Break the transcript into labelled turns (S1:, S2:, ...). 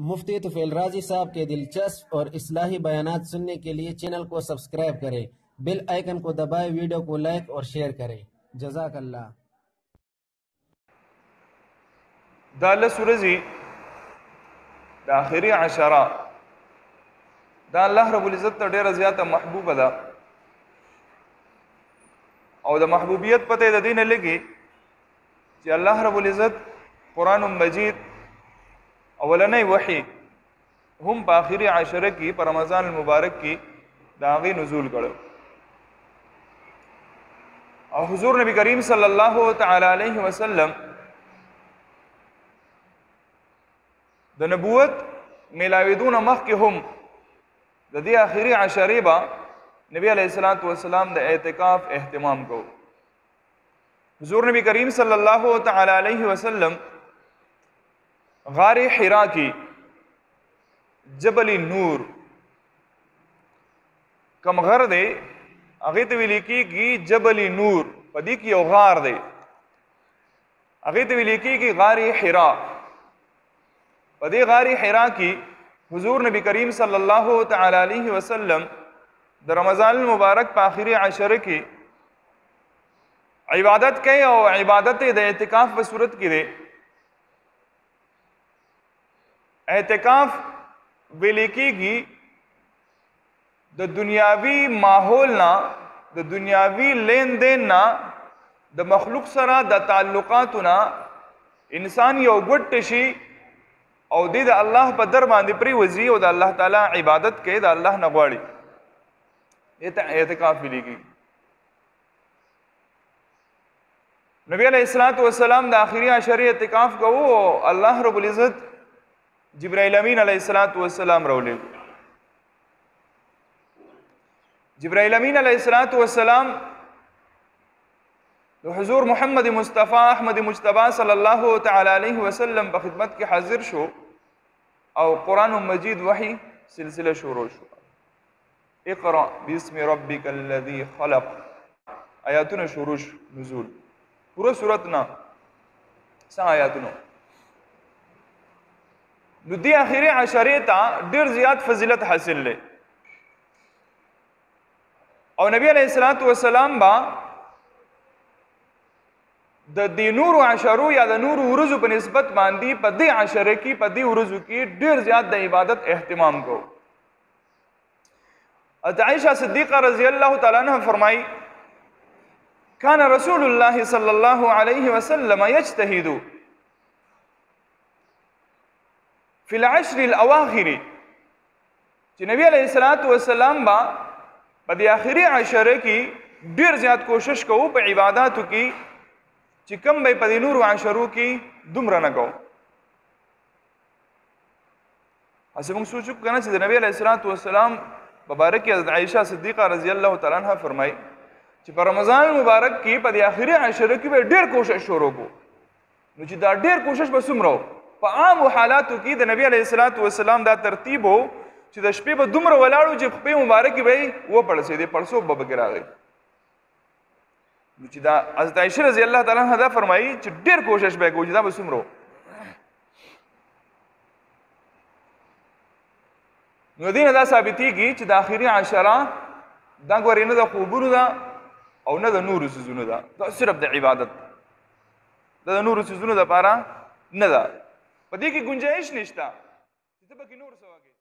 S1: मुफ्ती तुफैल राजी साहब के दिलचस्प और इस्लाही बयानात सुनने के लिए चैनल को सब्सक्राइब करें, बेल आइकन को दबाएं, वीडियो को लाइक और शेयर करें। जज़ाकल्लाह।
S2: دا سورزی د آخري عشره دا الله رب العزت ته ډیره زیاته محبوبه ده او د محبوبیت پته د دین لګي چې الله رب العزت قرآن مجید اولنی وحی هم په آخري عشره کې په رمضان المبارک کې د هغې نزول کړو او حضور نبی کریم صلی الله تعالی علیه وسلم د نبوت ملاویدون مخکې هم د دې آخري عشرې به نبی علیه الصلاة والسلام د اعتکاف اهتمام کو. حضور نبی کریم صلی الله تعالی علیه وسلم غار حرا کی جبل نور کم غر دی هغې ته ویل کېږي جبل نور، په دې کې یو غار دی هغې ته ویل کېږي غار حرا. په دې غار حرا کې حضور نبی کریم صلی الله تعالی علیه وسلم د رمضان المبارک په آخري عشره کې عبادت کوي او عبادت د اعتکاف په صورت کې دی. اعتکاف ویل کېږي د دنیاوي ماحول نه، د دنیاوي لین دین نه، د مخلوق سره د تعلقاتو نه انسان یو ګوټ شي او دې د الله په در باندې پریوځي او د الله تعالی عبادت کوي، د الله نه غواړي. دې ته اعتکاف ویل کېږي. نبی علیه الصلاة والسلام د آخري عشرې اعتکاف کوو او الله رب العزت جبرائیل امین علیه الصلاة والسلام راولېږي. جبرائیل امین علیه الصلاة والسلام د حضور محمد مصطفی احمد مجتبی صلی الله تعالی علیه وسلم په خدمت کې حاضر شو او قرآن مجید وحی سلسله شروع شو. اقرأ باسم ربک الذی خلق آیاتونه شروع شو نزول پوره صورت نه څه آیاتونه. نو دې آخري عشرې ته ډېر زیات فضیلت حاصل دی او نبی علیه الصلاة والسلام با د دې نورو عشرو یا د نورو ورځو په نسبت باندې په دې عشره کې په دې ورځو کې ډېر زیات د عبادت اهتمام کو. عائشہ صدیقہ رضی اللہ تعالی عنہ فرمائی کان رسول اللہ صلی اللہ علیہ وسلم یجتہد فی العشر الاواخر چې نبی علیہ الصلاة والسلام با په دې آخري عشره کې ډېر زیات کوشش کوو په عباداتو کې چې کم به په دې نورو عشرو کې دومره نه کوو. هسې موږ سوچ وکړو که نه چې د نبی علیه الصلاة والسلام په باره کې حضرت عایشه صدیقه رضی الله تعالی عنها فرمایي چې په رمضان المبارک کې په دې آخري عشره کې به ډېر کوشش شروع کړو. نو چې دا ډېر کوشش به څومره و؟ په عامو حالاتو کې د نبی علیه الصلاة والسلام دا ترتیب و چې د شپې به دومره ولاړو چې خپې مبارکې به یې وپړسېدې، پړسوب به پکې راغی. نو چې دا حضرت عایشه رضی الله تعالی عنها دا فرمایي چې ډېر کوشش به یې کوو چې دا به څومره و. نو دې نه دا ثابتېږي چې د آخري عشره دا ګورې نه د خوبونو ده او نه د نورو څیزونو ده، دا صرف د عبادت دا د نورو څیزونو دپاره نه ده. په دې کې ګنجایش نشته چې ته پکې نور څه وکړې.